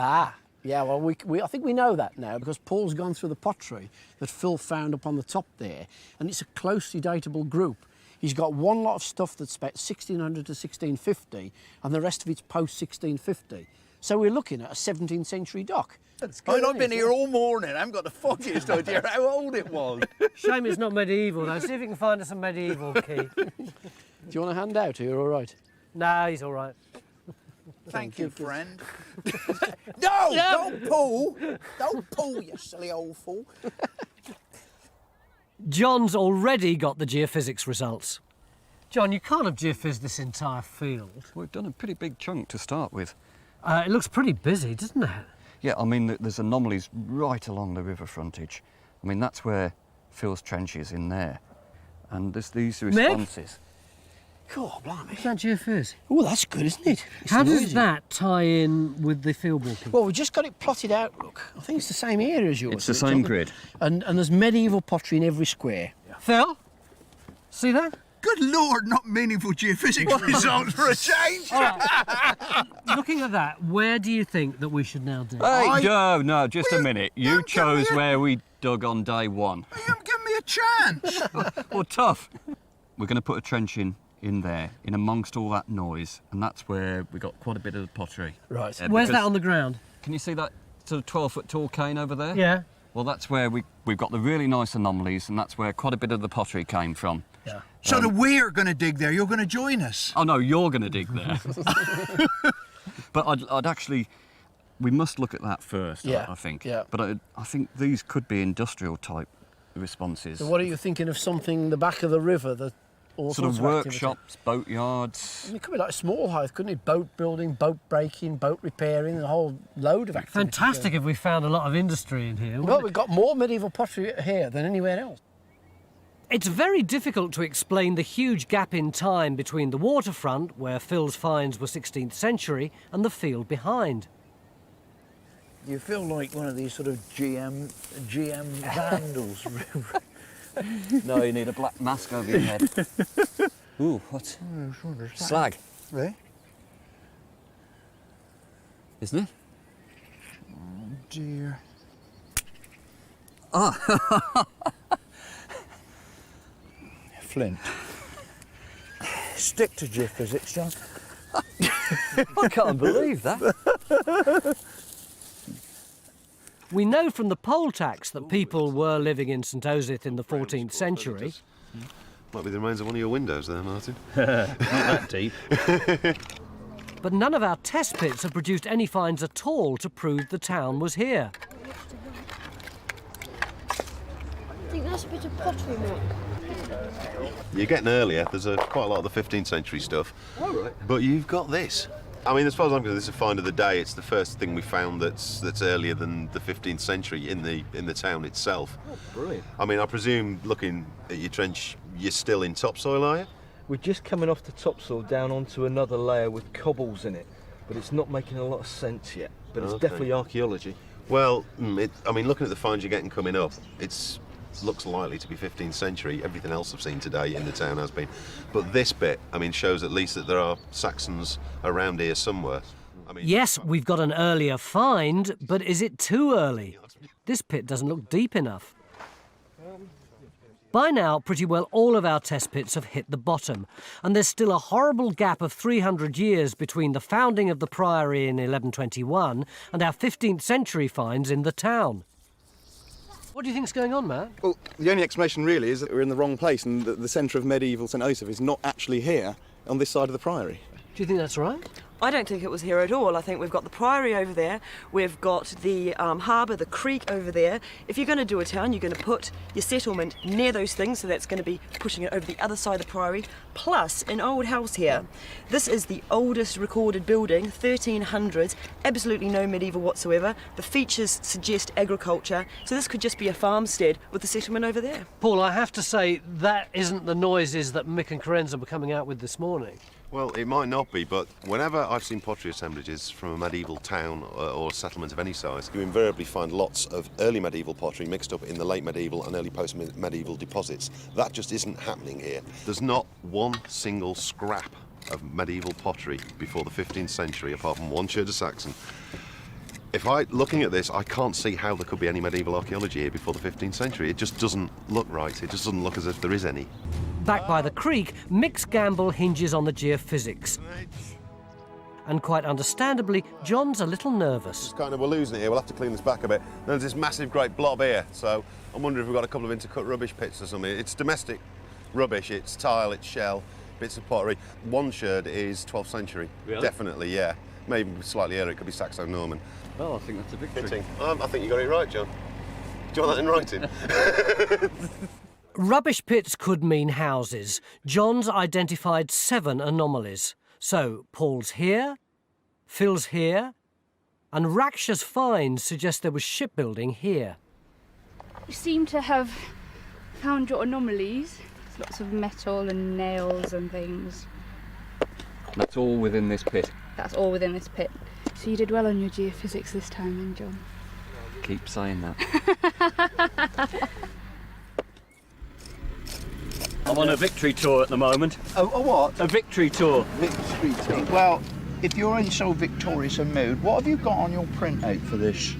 Yeah, well, I think we know that now because Paul's gone through the pottery that Phil found up on the top there, and it's a closely datable group. He's got one lot of stuff that's about 1600 to 1650, and the rest of it's post-1650. So we're looking at a 17th century dock. That's good, I've been here all morning. I haven't got the foggiest idea how old it was. Shame it's not medieval, though. See if you can find us a medieval key. Do you want a hand out? Are you all right? No, he's all right. Thank you, friend. No, don't pull. Don't pull, you silly old fool. John's already got the geophysics results. John, you can't have geophysics this entire field. We've done a pretty big chunk to start with. It looks pretty busy, doesn't it? Yeah, I mean, there's anomalies right along the river frontage. I mean, that's where Phil's trench is in there. And there's these responses. God, blimey. Is that geophys? Oh, that's good, isn't it? It's How noisy. does that tie in with the field walking? Well, we just got it plotted out, look. I think it's the same area as yours. It's the same grid. And there's medieval pottery in every square. Phil, see that? Good Lord, not meaningful geophysics results for a change. Looking at that, where do you think that we should now do? Hey, no, just a minute. You chose where we dug on day one. You haven't given me a chance. Well, tough. We're going to put a trench in there, in amongst all that noise, and that's where we got quite a bit of the pottery. Right. Where's that on the ground? Can you see that sort of 12-foot tall cane over there? Yeah. Well, that's where we've got the really nice anomalies, and that's where quite a bit of the pottery came from. Yeah. So we're going to dig there, you're going to join us? Oh, no, you're going to dig there. But I'd actually... We must look at that first, I think. Yeah. But I think these could be industrial-type responses. So what are you thinking of something the back of the river that all sort sorts of activity. workshops, boat yards. It could be like a small house, couldn't it? Boat building, boat breaking, boat repairing, a whole load of activity. Fantastic if we found a lot of industry in here. Well, we've got more medieval pottery here than anywhere else. It's very difficult to explain the huge gap in time between the waterfront, where Phil's finds were 16th century, and the field behind. You feel like one of these sort of GM vandals. No, you need a black mask over your head. Ooh, what? Slag. Really? Isn't it? Oh dear. Ah. Flint. Stick to geophysics, John. I can't believe that. We know from the poll tax that people were living in St Osyth in the 14th century. Might be the remains of one of your windows there, Martin. Not that deep. But none of our test pits have produced any finds at all to prove the town was here. I think that's a bit of pottery, Mark. You're getting earlier. There's quite a lot of the 15th century stuff. All right. But you've got this. I mean, as far as I'm concerned, this is a find of the day. It's the first thing we found that's earlier than the 15th century in the town itself. Oh, brilliant. I mean, I presume, looking at your trench, you're still in topsoil, are you? We're just coming off the topsoil down onto another layer with cobbles in it, but it's not making a lot of sense yet. But it's definitely archaeology. Well, I mean, looking at the finds you're getting coming up, looks likely to be 15th century. Everything else I've seen today in the town has been. But this bit, I mean, shows at least that there are Saxons around here somewhere. I mean, yes, we've got an earlier find, but is it too early? This pit doesn't look deep enough. By now, pretty well all of our test pits have hit the bottom, and there's still a horrible gap of 300 years between the founding of the priory in 1121 and our 15th century finds in the town. What do you think's going on, Matt? Well, the only explanation really is that we're in the wrong place and that the centre of medieval St Osyth is not actually here on this side of the priory. Do you think that's right? I don't think it was here at all. I think we've got the priory over there, we've got the harbour, the creek over there. If you're going to do a town, you're going to put your settlement near those things, so that's going to be pushing it over the other side of the priory. Plus, an old house here. This is the oldest recorded building, 1300s, absolutely no medieval whatsoever. The features suggest agriculture, so this could just be a farmstead with the settlement over there. Paul, I have to say, that isn't the noises that Mick and Carenza were coming out with this morning. Well, it might not be, but whenever I've seen pottery assemblages from a medieval town or settlement of any size, you invariably find lots of early medieval pottery mixed up in the late medieval and early post-medieval deposits. That just isn't happening here. There's not one single scrap of medieval pottery before the 15th century, apart from one sherd of Saxon. Looking at this, I can't see how there could be any medieval archaeology here before the 15th century. It just doesn't look right. It just doesn't look as if there is any. Back by the creek, Mick's gamble hinges on the geophysics. And quite understandably, John's a little nervous. We're losing it here. We'll have to clean this back a bit. There's this massive, great blob here, so I'm wondering if we've got a couple of intercut rubbish pits or something. It's domestic rubbish. It's tile, it's shell, bits of pottery. One sherd is 12th century. Really? Definitely, yeah. Maybe slightly earlier. It could be Saxon-Norman. Well, I think that's a victory. I think you got it right, John. Do you want that in writing? Rubbish pits could mean houses. John's identified 7 anomalies. So, Paul's here, Phil's here, and Raksha's finds suggest there was shipbuilding here. You seem to have found your anomalies. There's lots of metal and nails and things. That's all within this pit. That's all within this pit. So you did well on your geophysics this time then, John. Keep saying that. I'm on a victory tour at the moment. A what? A victory tour. Victory tour. Well, if you're in so victorious a mood, what have you got on your printout for this?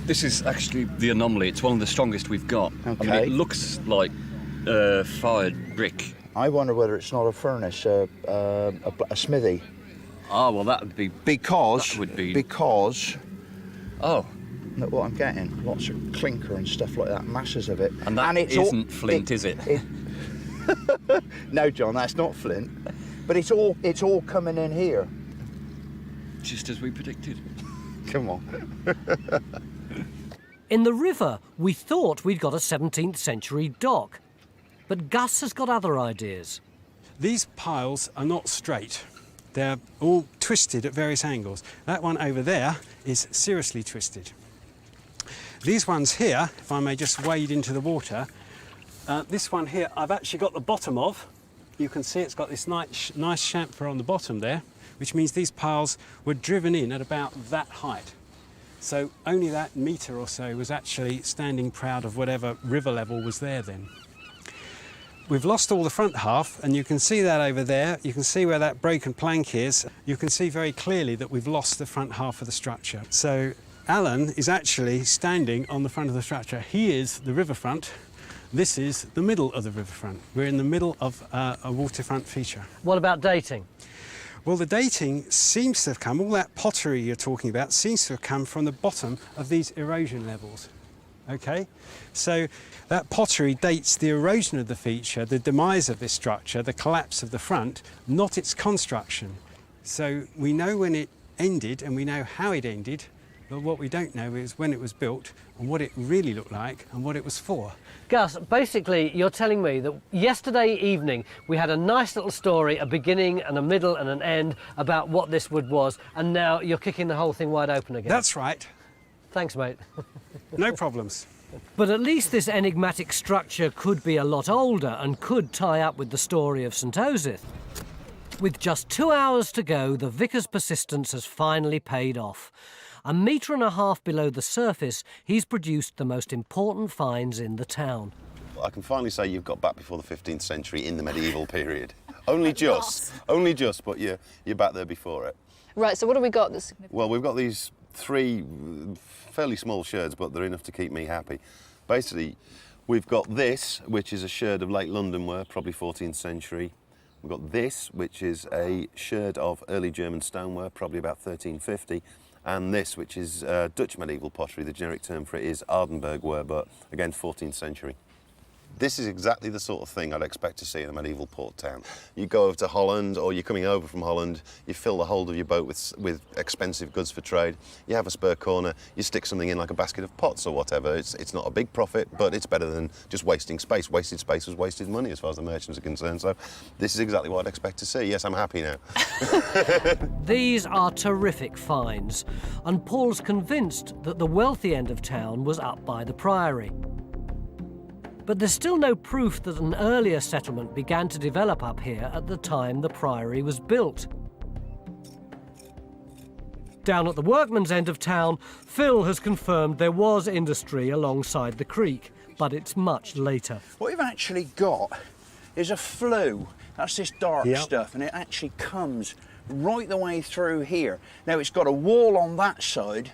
This is actually the anomaly. It's one of the strongest we've got. Okay. I mean, it looks like fired brick. I wonder whether it's not a furnace, a smithy. Ah, well, that would be... Because... Oh. Look what I'm getting. Lots of clinker and stuff like that, masses of it. And that isn't flint, is it? No, John, that's not flint. But it's all coming in here. Just as we predicted. Come on. In the river, we thought we'd got a 17th century dock. But Gus has got other ideas. These piles are not straight. They're all twisted at various angles. That one over there is seriously twisted. These ones here, if I may just wade into the water, this one here I've actually got the bottom of. You can see it's got this nice chamfer on the bottom there, which means these piles were driven in at about that height. So only that metre or so was actually standing proud of whatever river level was there then. We've lost all the front half, and you can see that over there. You can see where that broken plank is. You can see very clearly that we've lost the front half of the structure. So Alan is actually standing on the front of the structure. He is the riverfront. This is the middle of the riverfront. We're in the middle of a waterfront feature. What about dating? Well, the dating seems to have come, all that pottery you're talking about seems to have come from the bottom of these erosion levels. Okay, so that pottery dates the erosion of the feature, the demise of this structure, the collapse of the front, not its construction. So we know when it ended and we know how it ended, but what we don't know is when it was built and what it really looked like and what it was for. Gus, basically you're telling me that yesterday evening we had a nice little story, a beginning and a middle and an end about what this wood was, and now you're kicking the whole thing wide open again. That's right. Thanks, mate. No problems. But at least this enigmatic structure could be a lot older and could tie up with the story of St Osyth. With just 2 hours to go, the vicar's persistence has finally paid off. 1.5 metres below the surface, he's produced the most important finds in the town. I can finally say you've got back before the 15th century in the medieval period. Only just, but you're back there before it. Right, so what have we got that's significant? Well, we've got these 3 fairly small sherds, but they're enough to keep me happy. Basically, we've got this, which is a sherd of late London ware, probably 14th century. We've got this, which is a sherd of early German stoneware, probably about 1350. And this, which is Dutch medieval pottery. The generic term for it is Aardenburg ware, but again, 14th century. This is exactly the sort of thing I'd expect to see in a medieval port town. You go over to Holland, or you're coming over from Holland, you fill the hold of your boat with expensive goods for trade, you have a spare corner, you stick something in like a basket of pots or whatever. It's not a big profit, but it's better than just wasting space. Wasted space was wasted money as far as the merchants are concerned, so this is exactly what I'd expect to see. Yes, I'm happy now. These are terrific finds, and Paul's convinced that the wealthy end of town was up by the Priory. But there's still no proof that an earlier settlement began to develop up here at the time the Priory was built. Down at the workman's end of town, Phil has confirmed there was industry alongside the creek, but it's much later. What you've actually got is a flue. That's this dark stuff, and it actually comes right the way through here. Now, it's got a wall on that side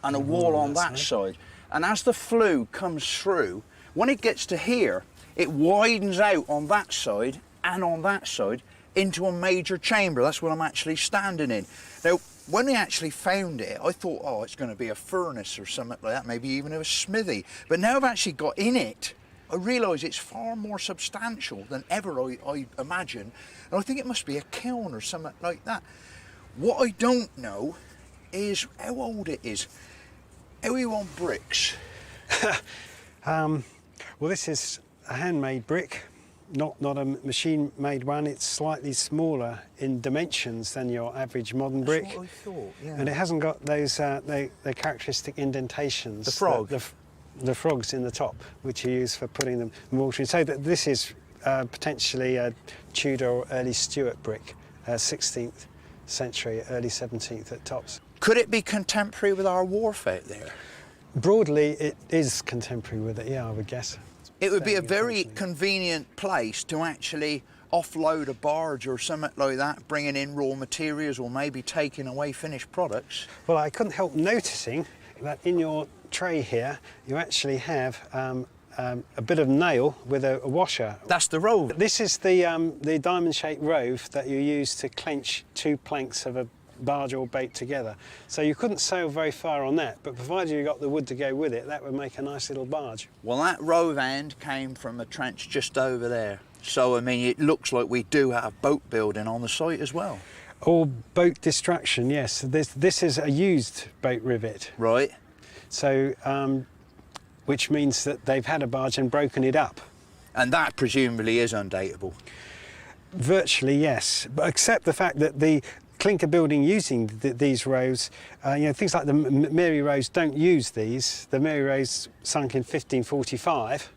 and a wall on that side. And as the flue comes through, when it gets to here, it widens out on that side and on that side into a major chamber. That's what I'm actually standing in. Now, when we actually found it, I thought, oh, it's going to be a furnace or something like that, maybe even a smithy. But now I've actually got in it, I realise it's far more substantial than ever I imagined. And I think it must be a kiln or something like that. What I don't know is how old it is. How are you on bricks? Well, this is a handmade brick, not a machine-made one. It's slightly smaller in dimensions than your average modern brick. That's what I thought, yeah. And it hasn't got those the characteristic indentations. The frog? The frogs in the top, which you use for putting them mortar in. So that this is potentially a Tudor or early Stuart brick, 16th century, early 17th at tops. Could it be contemporary with our wharf out there? Broadly, it is contemporary with it, yeah, I would guess. It would be a very convenient place to actually offload a barge or something like that, bringing in raw materials or maybe taking away finished products. Well, I couldn't help noticing that in your tray here, you actually have a bit of nail with a washer. That's the rove. This is the diamond-shaped rove that you use to clench 2 planks of a barge or boat together. So you couldn't sail very far on that, but provided you got the wood to go with it, that would make a nice little barge. Well, that rove end came from a trench just over there. So, I mean, it looks like we do have boat building on the site as well. Or boat distraction, yes. This is a used boat rivet. Right. So, which means that they've had a barge and broken it up. And that presumably is undateable. Virtually, yes, but except the fact that the clinker building using these rows, things like the Mary Rose don't use these. The Mary Rose sunk in 1545.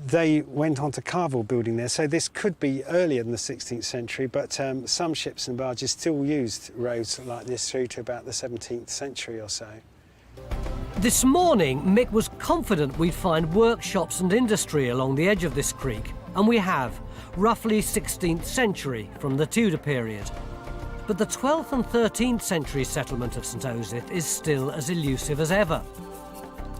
They went on to Carville building there, so this could be earlier than the 16th century, but some ships and barges still used roads like this through to about the 17th century or so. This morning, Mick was confident we'd find workshops and industry along the edge of this creek, and we have, roughly 16th century from the Tudor period. But the 12th and 13th century settlement of St Osyth is still as elusive as ever.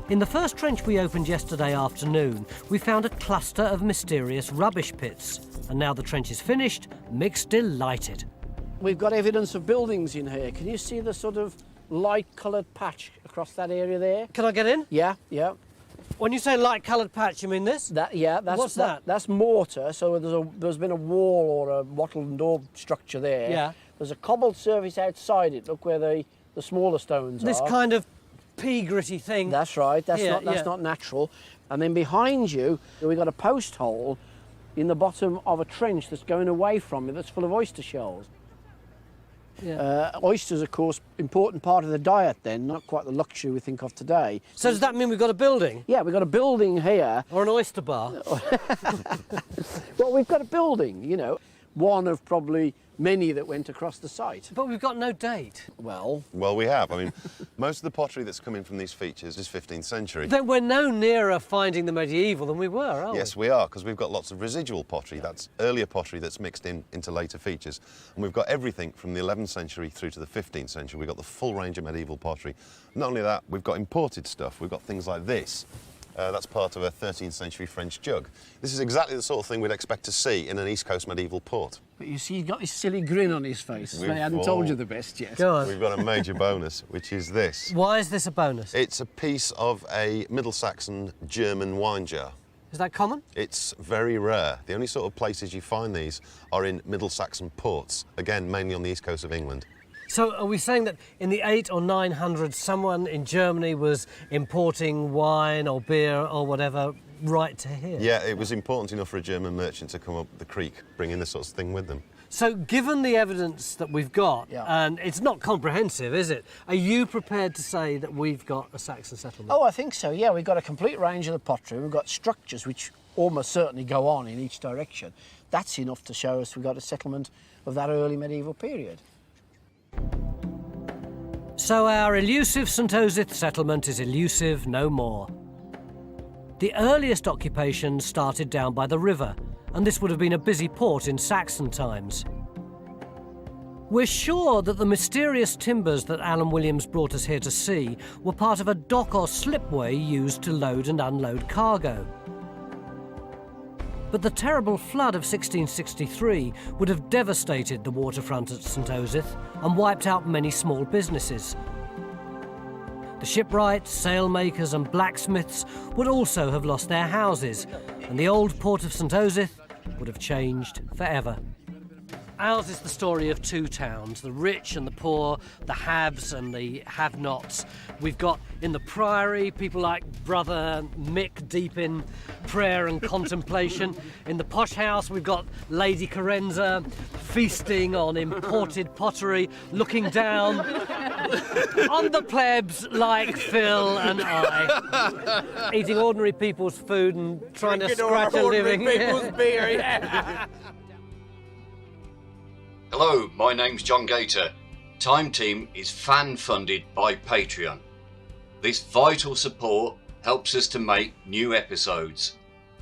In the first trench we opened yesterday afternoon, we found a cluster of mysterious rubbish pits. And now the trench is finished, Mick's delighted. We've got evidence of buildings in here. Can you see the sort of light-coloured patch across that area there? Can I get in? Yeah, yeah. When you say light-coloured patch, you mean this? What's that? That's mortar, so there's been a wall or a wattle and daub structure there. Yeah. There's a cobbled surface outside it, look where the smaller stones are. This kind of pea-gritty thing. That's right, that's not natural. And then behind you, we've got a post hole in the bottom of a trench that's going away from it that's full of oyster shells. Yeah. Oysters, of course, important part of the diet then, not quite the luxury we think of today. So does that mean we've got a building? Yeah, we've got a building here. Or an oyster bar? Well, we've got a building, you know, one of probably many that went across the site. But we've got no date. Well, we have. I mean, most of the pottery that's coming from these features is 15th century. Then we're no nearer finding the medieval than we were, are we? Yes, we are, because we've got lots of residual pottery. That's earlier pottery that's mixed into later features. And we've got everything from the 11th century through to the 15th century. We've got the full range of medieval pottery. Not only that, we've got imported stuff. We've got things like this. That's part of a 13th century French jug. This is exactly the sort of thing we'd expect to see in an East Coast medieval port. But you see, he's got this silly grin on his face. They hadn't told you the best yet. Go on. We've got a major bonus, which is this. Why is this a bonus? It's a piece of a Middle Saxon German wine jar. Is that common? It's very rare. The only sort of places you find these are in Middle Saxon ports, again, mainly on the east coast of England. So are we saying that in the 800s or 900s, someone in Germany was importing wine or beer or whatever right to here? Yeah, it was important enough for a German merchant to come up the creek, bringing this sort of thing with them. So given the evidence that we've got, and it's not comprehensive, is it? Are you prepared to say that we've got a Saxon settlement? Oh, I think so, yeah. We've got a complete range of the pottery. We've got structures which almost certainly go on in each direction. That's enough to show us we've got a settlement of that early medieval period. So our elusive St Osyth settlement is elusive no more. The earliest occupation started down by the river, and this would have been a busy port in Saxon times. We're sure that the mysterious timbers that Alan Williams brought us here to see were part of a dock or slipway used to load and unload cargo. But the terrible flood of 1663 would have devastated the waterfront at St Osyth and wiped out many small businesses. The shipwrights, sailmakers and blacksmiths would also have lost their houses, and the old port of St Osyth would have changed forever. Ours is the story of two towns, the rich and the poor, the haves and the have-nots. We've got in the Priory people like Brother Mick deep in prayer and contemplation. In the posh house we've got Lady Carenza feasting on imported pottery, looking down on the plebs like Phil and I, eating ordinary people's food and trying to scratch a living. People's beer, yeah. Hello, my name's John Gator. Time Team is fan-funded by Patreon. This vital support helps us to make new episodes.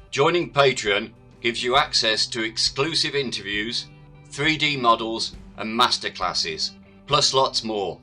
Joining Patreon gives you access to exclusive interviews, 3D models and masterclasses, plus lots more.